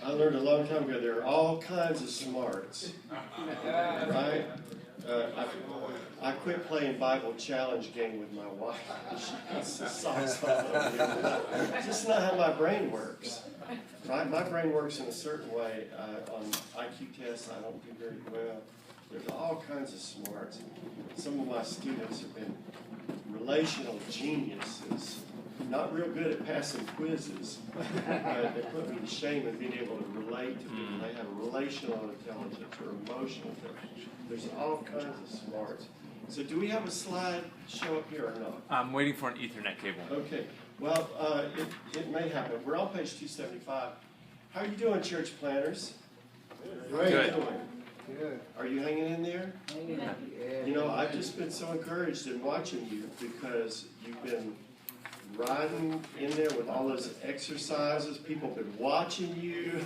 I learned a long time ago there are all kinds of smarts, right? I quit playing Bible challenge game with my wife. She puts the socks on. Just not how my brain works, right? My brain works in a certain way. On IQ tests, I don't do very well. There's all kinds of smarts. Some of my students have been relational geniuses, not real good at passing quizzes. They put me to shame in being able to relate to people. They have relational intelligence or emotional intelligence. There's all kinds of smarts. So do we have a slide show up here or not? I'm waiting for an Ethernet cable. Okay. Well, it may happen. We're on page 275. How are you doing, church planners? Great. How are you doing? Good. Are you hanging in there? You know, I've just been so encouraged in watching you because you've been riding in there with all those exercises. People have been watching you.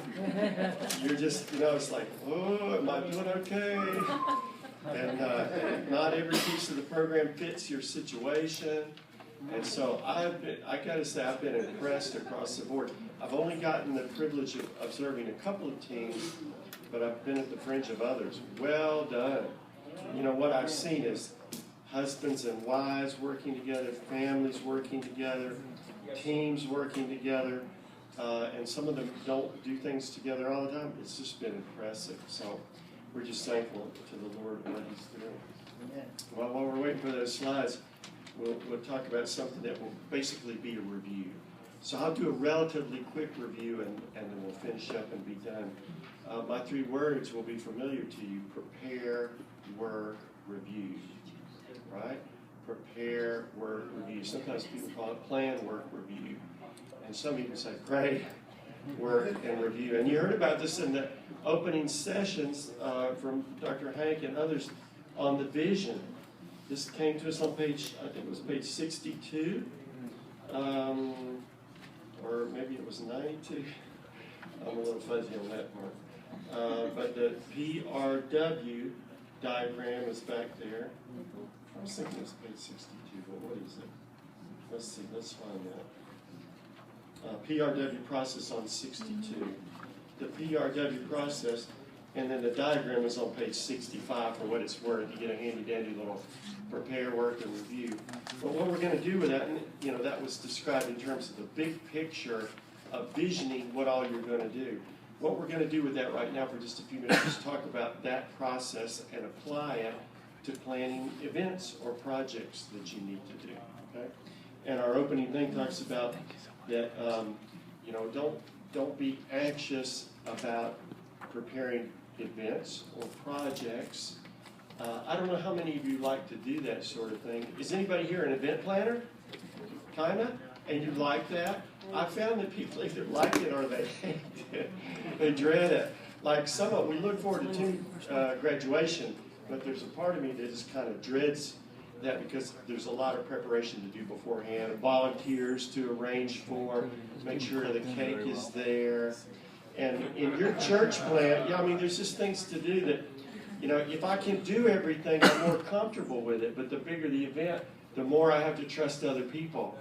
You're just, you know, it's like, oh, am I doing okay? And not every piece of the program fits your situation. And so I got to say, I've been impressed across the board. I've only gotten the privilege of observing a couple of teams, but I've been at the fringe of others. Well done. You know, what I've seen is husbands and wives working together, families working together, teams working together, and some of them don't do things together all the time. It's just been impressive. So we're just thankful to the Lord for what He's doing. Well, while we're waiting for those slides, we'll talk about something that will basically be a review. So I'll do a relatively quick review, and then we'll finish up and be done. My 3 words will be familiar to you: prepare, work, review. Right? Prepare, work, review. Sometimes people call it plan, work, review. And some even say pray, work, and review. And you heard about this in the opening sessions from Dr. Hank and others on the vision. This came to us on page, I think it was page 62, or maybe it was 92. I'm a little fuzzy on that part. But the PRW diagram is back there. I was thinking it's page 62, but what is it? Let's see, let's find that. PRW process on 62. The PRW process, and then the diagram is on page 65 for what it's worth. You get a handy-dandy little prepare, work, and review. But what we're going to do with that, and you know, that was described in terms of the big picture of visioning what all you're going to do. What we're going to do with that right now for just a few minutes is talk about that process and apply it to planning events or projects that you need to do. Okay? And our opening thing talks about that. You know, don't be anxious about preparing events or projects. I don't know how many of you like to do that sort of thing. Is anybody here an event planner? Kinda? And you like that? I found that people either like it or they hate it. They dread it. Like some of them, we look forward to graduation, but there's a part of me that just kind of dreads that because there's a lot of preparation to do beforehand, volunteers to arrange for, make sure the cake is there. And in your church plan, yeah, I mean, there's just things to do that, you know, if I can do everything, I'm more comfortable with it. But the bigger the event, the more I have to trust other people.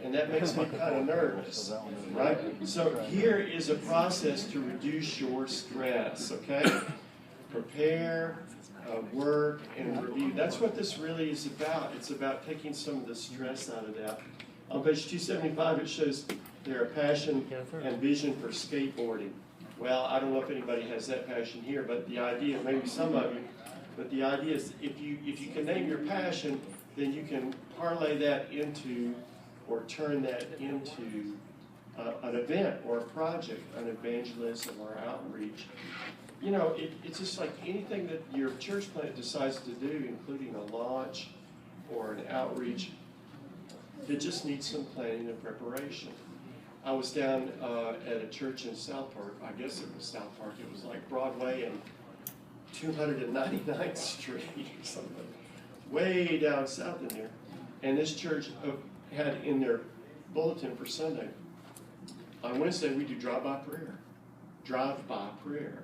And that makes me kind of nervous, right? So here is a process to reduce your stress, okay? Prepare, work, and review. That's what this really is about. It's about taking some of the stress out of that. On page 275, it shows there a passion and vision for skateboarding. Well, I don't know if anybody has that passion here, but the idea, maybe some of you, but the idea is if you can name your passion, then you can parlay that into or turn that into an event or a project, an evangelism or outreach. You know, it's just like anything that your church plant decides to do, including a launch or an outreach, that just needs some planning and preparation. I was down at a church in South Park. I guess it was South Park. It was like Broadway and 299th Street or something. Way down south in there. And this church had in their bulletin for Sunday, on Wednesday we do drive-by prayer. Drive-by prayer.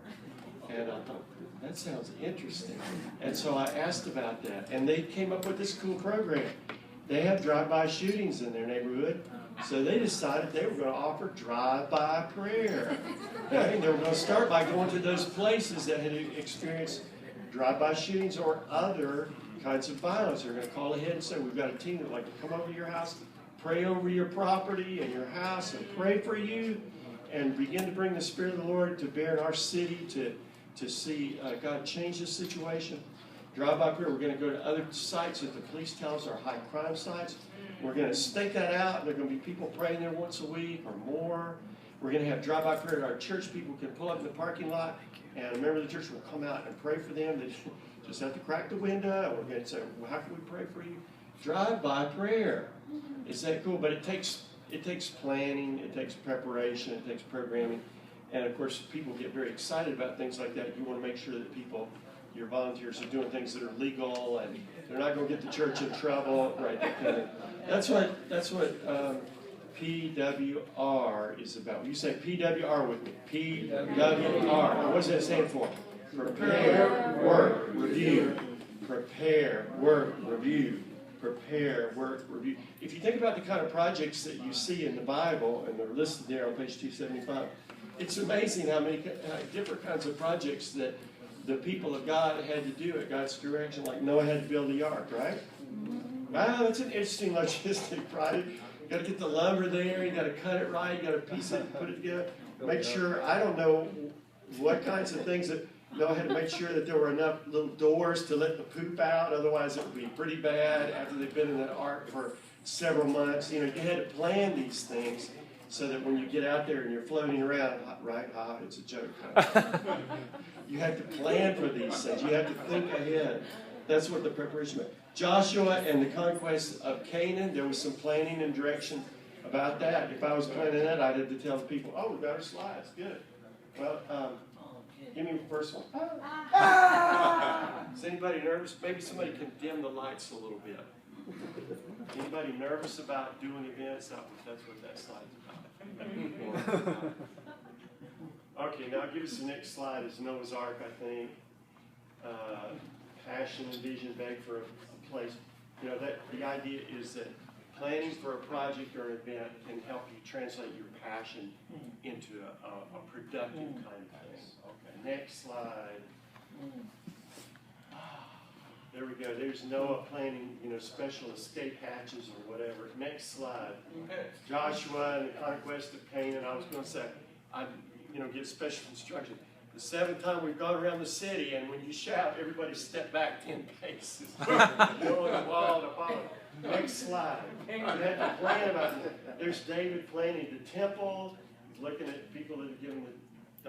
And I thought, that sounds interesting. And so I asked about that. And they came up with this cool program. they have drive-by shootings in their neighborhood. So they decided they were going to offer drive-by prayer. Okay? They were going to start by going to those places that had experienced drive-by shootings or other kinds of violence. They're going to call ahead and say, we've got a team that would like to come over to your house, pray over your property and your house, and pray for you, and begin to bring the Spirit of the Lord to bear in our city to see God change this situation. Drive-by prayer, we're going to go to other sites that the police tell us are high crime sites. We're going to stake that out. There are going to be people praying there once a week or more. We're going to have drive-by prayer at our church. People can pull up in the parking lot, and a member of the church will come out and pray for them. They just have to crack the window. We're going to say, well, how can we pray for you? Drive-by prayer. Is that cool? But it takes planning, it takes preparation, it takes programming. And, of course, people get very excited about things like that. You want to make sure that your volunteers are doing things that are legal and they're not going to get the church in trouble. Right? That's what PWR is about. You say PWR with me. PWR. What does that stand for? Prepare, work, review. Prepare, work, review. Prepare, work, review. If you think about the kind of projects that you see in the Bible, and they're listed there on page 275, it's amazing how many different kinds of projects that the people of God had to do at God's direction, like Noah had to build the ark, right? Wow, that's an interesting logistic project. You got to get the lumber there, you got to cut it right, you got to piece it, put it together, make sure, I don't know what kinds of things that Noah had to make sure that there were enough little doors to let the poop out, otherwise it would be pretty bad after they've been in that ark for several months. You know, you had to plan these things so that when you get out there and you're floating around, right? It's a joke. You have to plan for these things. You have to think ahead. That's what the preparation meant. Joshua and the conquest of Canaan, there was some planning and direction about that. If I was planning that, I'd have to tell the people, oh, we've got our slides. Good. Well, give me the first one. Is anybody nervous? Maybe somebody can dim the lights a little bit. Anybody nervous about doing events? That's what that slide's about. Okay, now I'll give us the next slide. It's Noah's Ark, I think. Passion and vision, beg for a place. You know, that the idea is that planning for a project or an event can help you translate your passion into a productive kind of thing. Okay, next slide. There we go. There's Noah planning, special escape hatches or whatever. Next slide. Joshua and the conquest of Canaan. I was going to say, get special instruction. The seventh time we've gone around the city, and when you shout, everybody step back 10 paces. Going the wall to follow. Next slide. You have to plan about it. There's David planning the temple. He's looking at people that have given the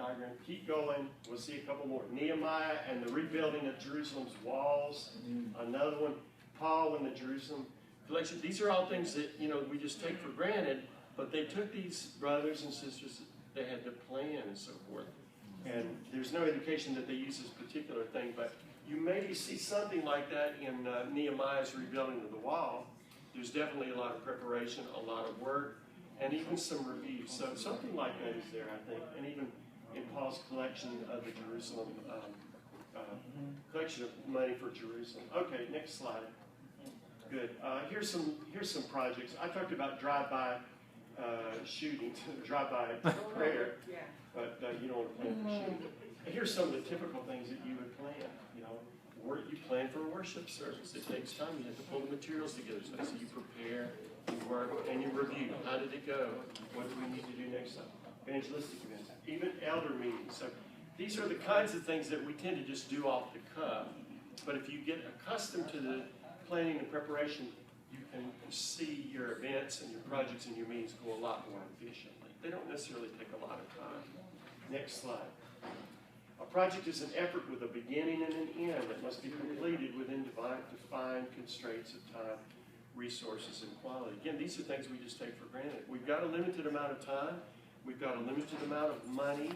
diagram. Keep going. We'll see a couple more. Nehemiah and the rebuilding of Jerusalem's walls. Another one. Paul and the Jerusalem collection. These are all things that we just take for granted, but they took these brothers and sisters. They had to plan and so forth. And there's no indication that they use this particular thing, but you maybe see something like that in Nehemiah's rebuilding of the wall. There's definitely a lot of preparation, a lot of work, and even some review. So something like that is there, I think, and even in Paul's collection of the Jerusalem, collection of money for Jerusalem. Okay, next slide. Good. Here's some projects. I talked about drive-by shooting, drive-by prayer, but you don't want to plan for shooting. Here's some of the typical things that you would plan. You plan for a worship service. It takes time. You have to pull the materials together. So you prepare, you work, and you review. How did it go? What do we need to do next time? Evangelistic events, even elder meetings. So these are the kinds of things that we tend to just do off the cuff. But if you get accustomed to the planning and preparation, you can see your events and your projects and your meetings go a lot more efficiently. They don't necessarily take a lot of time. Next slide. A project is an effort with a beginning and an end that must be completed within defined constraints of time, resources, and quality. Again, these are things we just take for granted. We've got a limited amount of time. We've got a limited amount of money.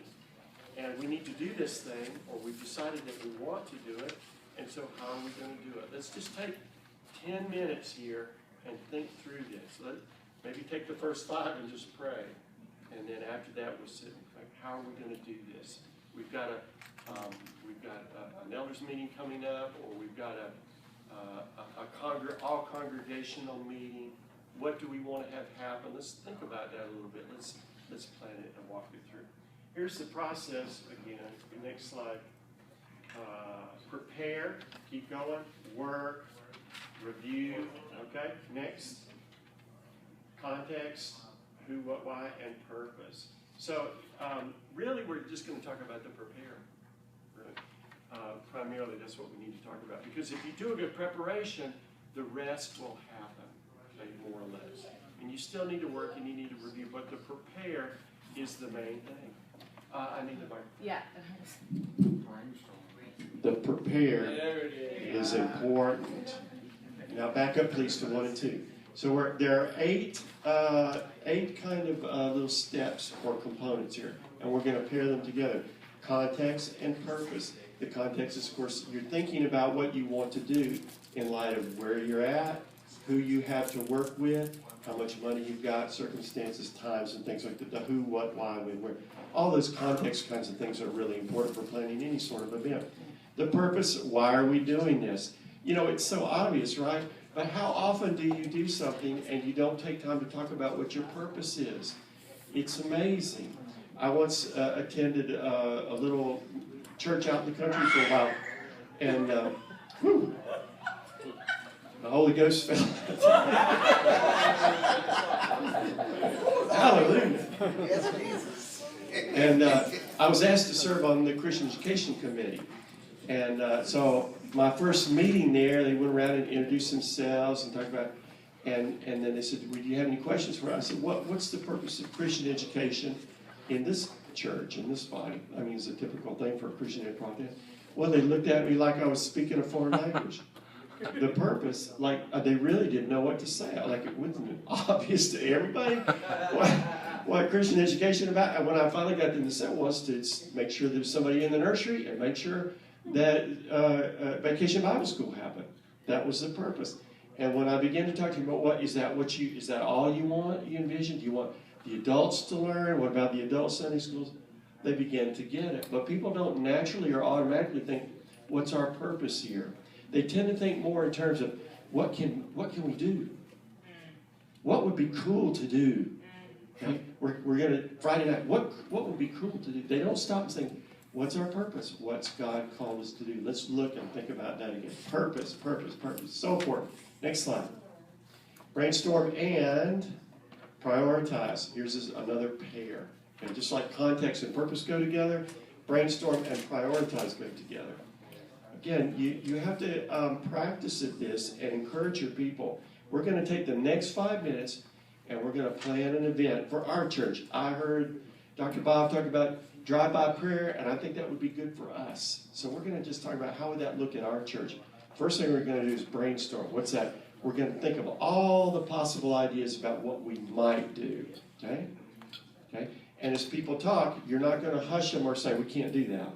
And we need to do this thing, or we've decided that we want to do it. And so how are we going to do it? Let's just take 10 minutes here and think through this. Maybe take the first 5 and just pray. And then after that, we'll sit and think, how are we going to do this? We've got an elders meeting coming up, or we've got a all congregational meeting. What do we want to have happen? Let's think about that a little bit. Let's plan it and walk it through. Here's the process again. Next slide. Prepare, keep going, work, review, okay? Next. Context, who, what, why, and purpose. So really we're just going to talk about the prepare. Really. Primarily that's what we need to talk about. Because if you do a good preparation, the rest will happen, okay, more or less. And you still need to work and you need to review, but the prepare is the main thing. I need the microphone. Yeah. The prepare is important. Now back up please to 1 and 2. So there are eight kind of little steps or components here, and we're going to pair them together. Context and purpose. The context is, of course, you're thinking about what you want to do in light of where you're at, who you have to work with, how much money you've got, circumstances, times, and things like that. The who, what, why, when, where. All those context kinds of things are really important for planning any sort of event. The purpose, why are we doing this? You know, it's so obvious, right? But how often do you do something and you don't take time to talk about what your purpose is? It's amazing. I once attended a little church out in the country for a while, and the Holy Ghost fell. Hallelujah. Yes, Jesus. And I was asked to serve on the Christian Education Committee. And so my first meeting there, they went around and introduced themselves and talked about, and then they said, well, do you have any questions for us? I said, what's the purpose of Christian education in this church, in this body? I mean, it's a typical thing for a Christian ed project. Well, they looked at me like I was speaking a foreign language. The purpose, like they really didn't know what to say. Like it wasn't obvious to everybody what Christian education about. And when I finally got them to say was to make sure there was somebody in the nursery and make sure that Vacation Bible School happened. That was the purpose. And when I began to talk to you about is that all you want, you envision? Do you want the adults to learn? What about the adult Sunday schools? They began to get it. But people don't naturally or automatically think, what's our purpose here? They tend to think more in terms of what can we do? What would be cool to do? Okay? We're going to Friday night. What would be cool to do? They don't stop and think, what's our purpose? What's God called us to do? Let's look and think about that again. Purpose, purpose, purpose. So important. Next slide. Brainstorm and prioritize. Here's another pair. Okay, just like context and purpose go together, brainstorm and prioritize go together. Again, you have to practice at this and encourage your people. We're going to take the next 5 minutes and we're going to plan an event for our church. I heard Dr. Bob talk about drive-by prayer, and I think that would be good for us. So we're going to just talk about how would that look in our church. First thing we're going to do is brainstorm. What's that? We're going to think of all the possible ideas about what we might do. Okay? And as people talk, you're not going to hush them or say, we can't do that.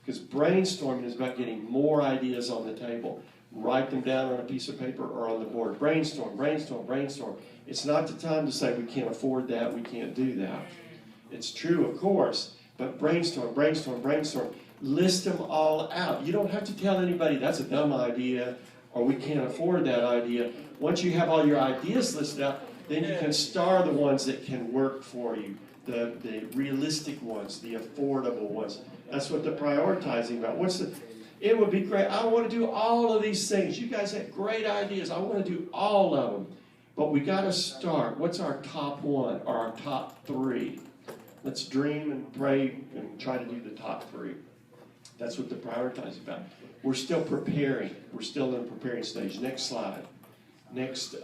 Because brainstorming is about getting more ideas on the table. Write them down on a piece of paper or on the board. Brainstorm, brainstorm, brainstorm. It's not the time to say we can't afford that, we can't do that. It's true, of course, but brainstorm, brainstorm, brainstorm. List them all out. You don't have to tell anybody that's a dumb idea or we can't afford that idea. Once you have all your ideas listed out, then you can star the ones that can work for you, the realistic ones, the affordable ones. That's what they're prioritizing about. It would be great. I want to do all of these things. You guys have great ideas. I want to do all of them. But we got to start. What's our top one or our top three? Let's dream and pray and try to do the top three. That's what they're prioritizing about. We're still preparing. We're still in the preparing stage. Next slide. Next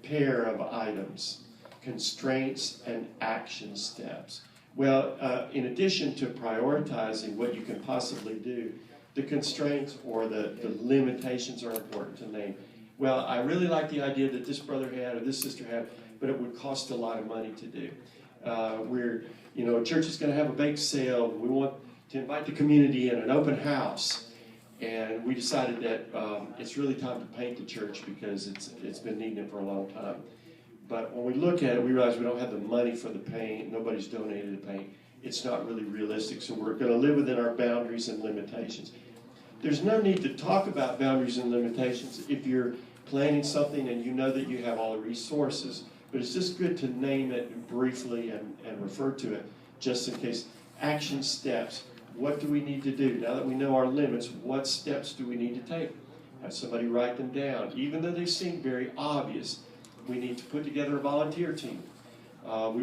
pair of items. Constraints and action steps. Well, in addition to prioritizing what you can possibly do, the constraints or the limitations are important to name. Well, I really like the idea that this brother had or this sister had, but it would cost a lot of money to do. Church is going to have a bake sale. We want to invite the community in, an open house. And we decided that it's really time to paint the church because it's been needing it for a long time. But when we look at it, we realize we don't have the money for the paint. Nobody's donated the paint. It's not really realistic. So we're going to live within our boundaries and limitations. there's no need to talk about boundaries and limitations if you're planning something and you know that you have all the resources. But it's just good to name it briefly and refer to it just in case. Action steps. What do we need to do? Now that we know our limits, what steps do we need to take? Have somebody write them down. Even though they seem very obvious, we need to put together a volunteer team. We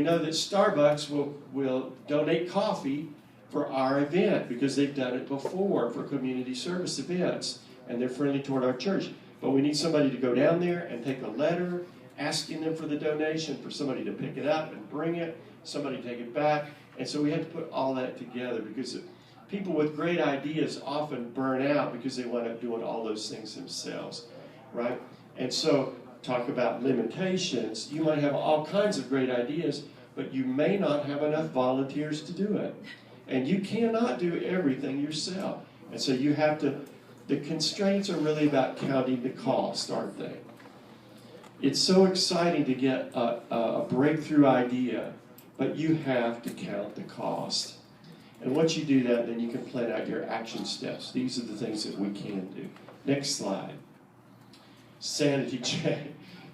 know that Starbucks will donate coffee for our event because they've done it before for community service events and they're friendly toward our church. But we need somebody to go down there and take a letter asking them for the donation, for somebody to pick it up and bring it, somebody take it back. And so we have to put all that together because people with great ideas often burn out because they wind up doing all those things themselves, right? And so talk about limitations. You might have all kinds of great ideas, but you may not have enough volunteers to do it. And you cannot do everything yourself. And so you have to, the constraints are really about counting the cost, aren't they? It's so exciting to get a breakthrough idea, but you have to count the cost. And once you do that, then you can plan out your action steps. These are the things that we can do. Next slide. Sanity check.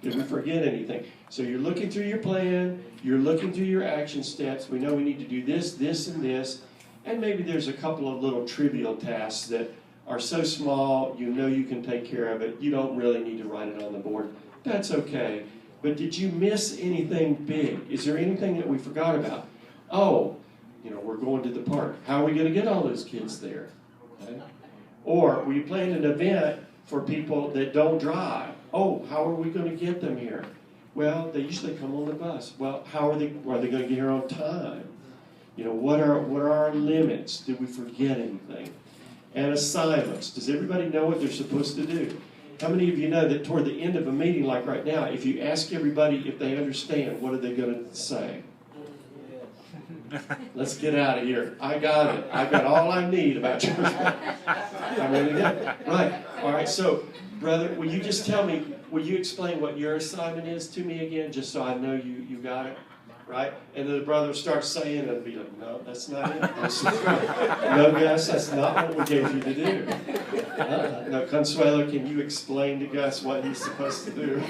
Did we forget anything? So you're looking through your plan, you're looking through your action steps. We know we need to do this, this, and this. And maybe there's a couple of little trivial tasks that are so small, you know you can take care of it. You don't really need to write it on the board. That's okay. But did you miss anything big? Is there anything that we forgot about? Oh, we're going to the park. How are we going to get all those kids there? Okay. Or we planned an event for people that don't drive. Oh, how are we going to get them here? Well, they usually come on the bus. Well, are they going to get here on time? What are our limits? Did we forget anything? And assignments. Does everybody know what they're supposed to do? How many of you know that toward the end of a meeting like right now, if you ask everybody if they understand, what are they going to say? Let's get out of here. I got it. I got all I need about church. I'm ready to go. Right. All right. So, brother, will you just tell me, will you explain what your assignment is to me again, just so I know you got it? Right? And then the brother starts saying, and be like, no, that's not it. No, Gus, that's not what we gave you to do. No, Consuelo, can you explain to Gus what he's supposed to do?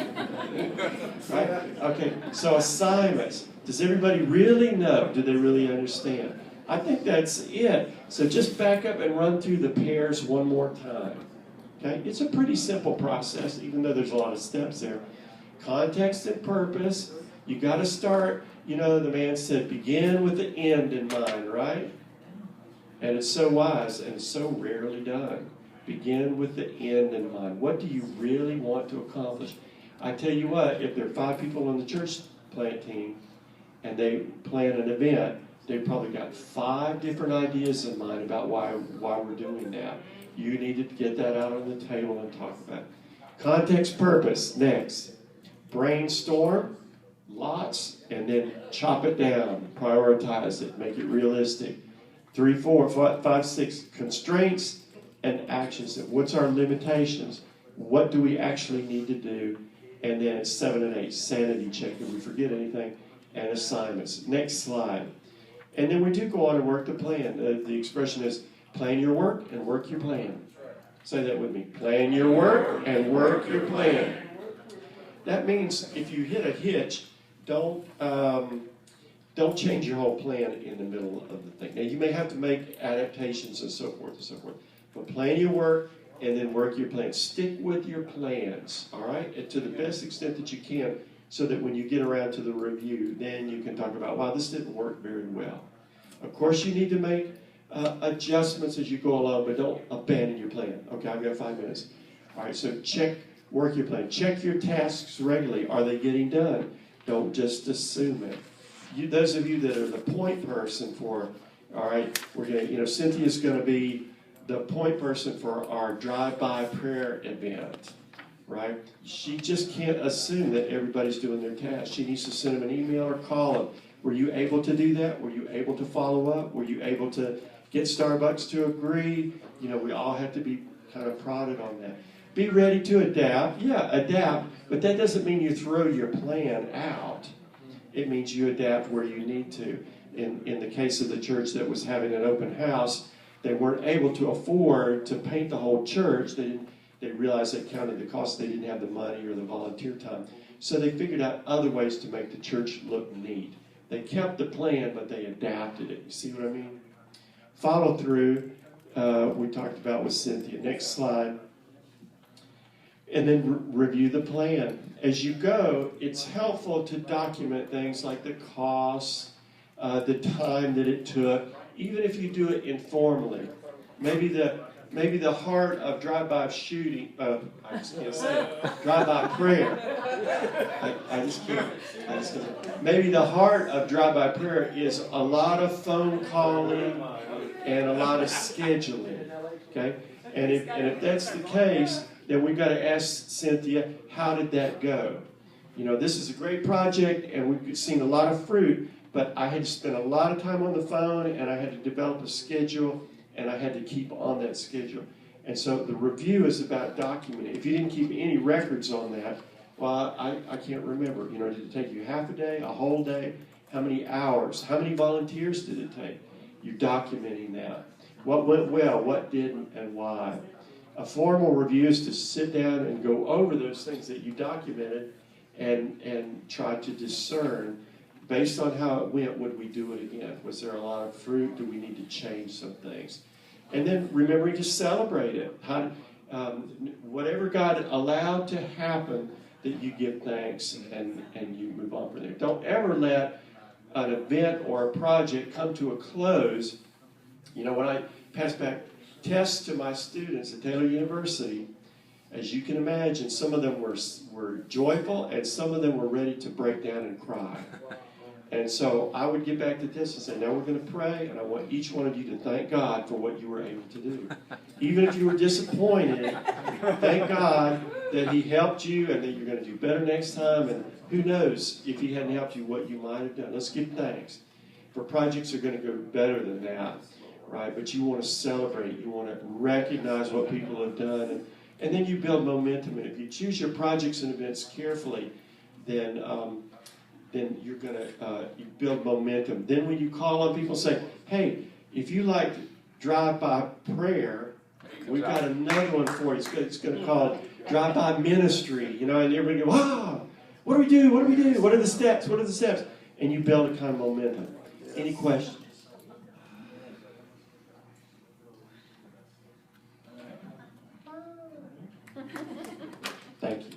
Right? Okay, so assignments. Does everybody really know? Do they really understand? I think that's it. So just back up and run through the pairs one more time. Okay? It's a pretty simple process, even though there's a lot of steps there. Context and purpose. You got to start. The man said, begin with the end in mind, right? And it's so wise and so rarely done. Begin with the end in mind. What do you really want to accomplish? I tell you what, if there are 5 people on the church plant team and they plan an event, they've probably got 5 different ideas in mind about why we're doing that. You need to get that out on the table and talk about it. Context, purpose, next. Brainstorm. Lots, and then chop it down, prioritize it, make it realistic. 3, 4, 5, 6, constraints and actions. What's our limitations? What do we actually need to do? And then 7 and 8, sanity check. Did we forget anything? And assignments. Next slide. And then we do go on and work the plan. The expression is plan your work and work your plan. Say that with me. Plan your work and work your plan. That means if you hit a hitch, don't change your whole plan in the middle of the thing. Now, you may have to make adaptations and so forth and so forth. But plan your work and then work your plan. Stick with your plans, all right, and to the best extent that you can, so that when you get around to the review, then you can talk about, wow, this didn't work very well. Of course, you need to make adjustments as you go along, but don't abandon your plan. Okay, I've got 5 minutes. All right, so work your plan. Check your tasks regularly. Are they getting done? Don't just assume it. Those of you that are the point person for, all right, we're going to, Cynthia's going to be the point person for our drive-by prayer event, right? She just can't assume that everybody's doing their task. She needs to send them an email or call them. Were you able to do that? Were you able to follow up? Were you able to get Starbucks to agree? We all have to be kind of prodded on that. Be ready to adapt. Yeah, adapt, but that doesn't mean you throw your plan out. It means you adapt where you need to. In the case of the church that was having an open house, they weren't able to afford to paint the whole church. They realized they counted the cost. They didn't have the money or the volunteer time. So they figured out other ways to make the church look neat. They kept the plan, but they adapted it. You see what I mean? Follow through, we talked about with Cynthia. Next slide. And then review the plan. As you go, it's helpful to document things like the costs, the time that it took, even if you do it informally. Maybe the heart of drive-by shooting, I just can't say it, drive-by prayer. I just can't. Maybe the heart of drive-by prayer is a lot of phone calling and a lot of scheduling. Okay? And if that's the case, then we've got to ask Cynthia, how did that go? You know, this is a great project, and we've seen a lot of fruit, but I had to spend a lot of time on the phone, and I had to develop a schedule, and I had to keep on that schedule. And so the review is about documenting. If you didn't keep any records on that, well, I can't remember. You know, did it take you half a day, a whole day? How many hours? How many volunteers did it take? You're documenting that. What went well, what didn't, and why. A formal review is to sit down and go over those things that you documented and try to discern, based on how it went, would we do it again? Was there a lot of fruit? Do we need to change some things? And then remembering to celebrate it. Whatever God allowed to happen, that you give thanks and you move on from there. Don't ever let an event or a project come to a close. You know, when I pass back tests to my students at Taylor University, as you can imagine, some of them were joyful and some of them were ready to break down and cry. And so I would get back to this and say, now we're going to pray, and I want each one of you to thank God for what you were able to do. Even if you were disappointed, thank God that He helped you and that you're going to do better next time. And who knows, if He hadn't helped you, what you might have done. Let's give thanks. For projects are going to go better than that, right? But you want to celebrate. You want to recognize what people have done. And then you build momentum. And if you choose your projects and events carefully, then you're going to you build momentum. Then when you call on people, say, hey, if you like drive-by prayer, we've got another one for you. It's going to call it drive-by ministry. You know, and everybody go, wow, what do we do? What do we do? What are the steps? What are the steps? And you build a kind of momentum. Any questions? Thank you.